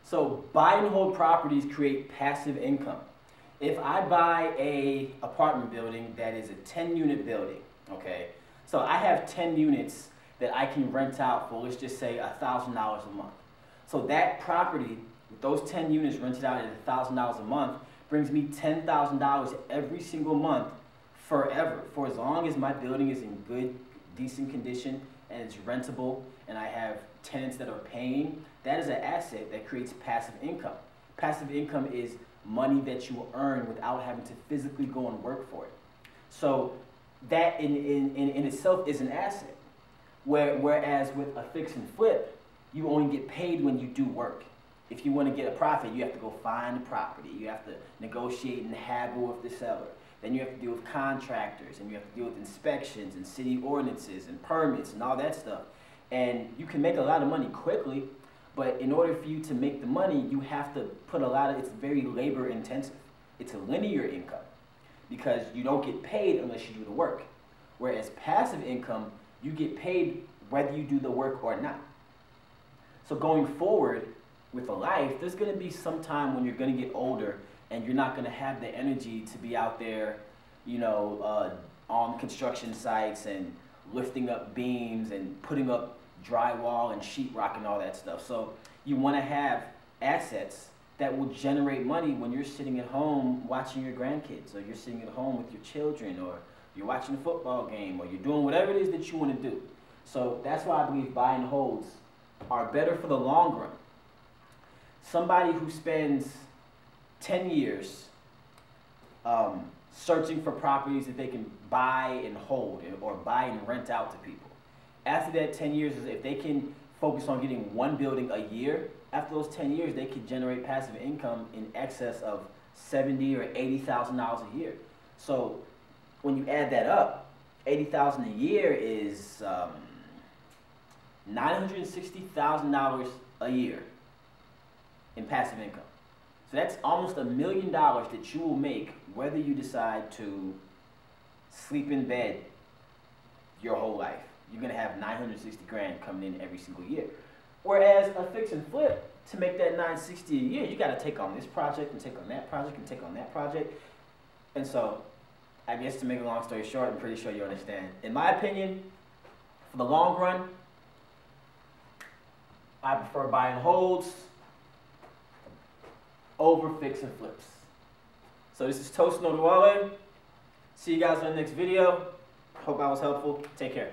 So buy and hold properties create passive income. If I buy a apartment building that is a 10-unit building, okay, so I have 10 units that I can rent out for, let's just say, $1,000 a month. So that property, with those 10 units rented out at $1,000 a month, brings me $10,000 every single month forever, for as long as my building is in good, decent condition and it's rentable and I have tenants that are paying. That is an asset that creates passive income. Passive income is money that you will earn without having to physically go and work for it. So that in itself is an asset. Whereas with a fix and flip, you only get paid when you do work. If you want to get a profit, you have to go find the property. You have to negotiate and haggle with the seller. Then you have to deal with contractors, and you have to deal with inspections and city ordinances and permits and all that stuff. And you can make a lot of money quickly, but in order for you to make the money, you have to put a lot of, it's very labor intensive. It's a linear income because you don't get paid unless you do the work. Whereas passive income, you get paid whether you do the work or not. So going forward with a life, there's going to be some time when you're going to get older and you're not going to have the energy to be out there, you know, on construction sites and lifting up beams and putting up drywall and sheetrock and all that stuff. So you want to have assets that will generate money when you're sitting at home watching your grandkids, or you're sitting at home with your children, or you're watching a football game, or you're doing whatever it is that you want to do. So that's why I believe buy and holds are better for the long run. Somebody who spends 10 years searching for properties that they can buy and hold or buy and rent out to people. After that 10 years, if they can focus on getting one building a year, after those 10 years, they could generate passive income in excess of $70,000 or $80,000 a year. So when you add that up, $80,000 a year is $960,000 a year in passive income. So that's almost $1 million that you will make whether you decide to sleep in bed your whole life. You're going to have 960 grand coming in every single year. Whereas a fix and flip, to make that 960 a year, you got to take on this project and take on that project and take on that project. And so, I guess to make a long story short, I'm pretty sure you understand. In my opinion, for the long run, I prefer buy and holds over fix and flips. So this is Tosin Oduwole. See you guys in the next video. Hope I was helpful. Take care.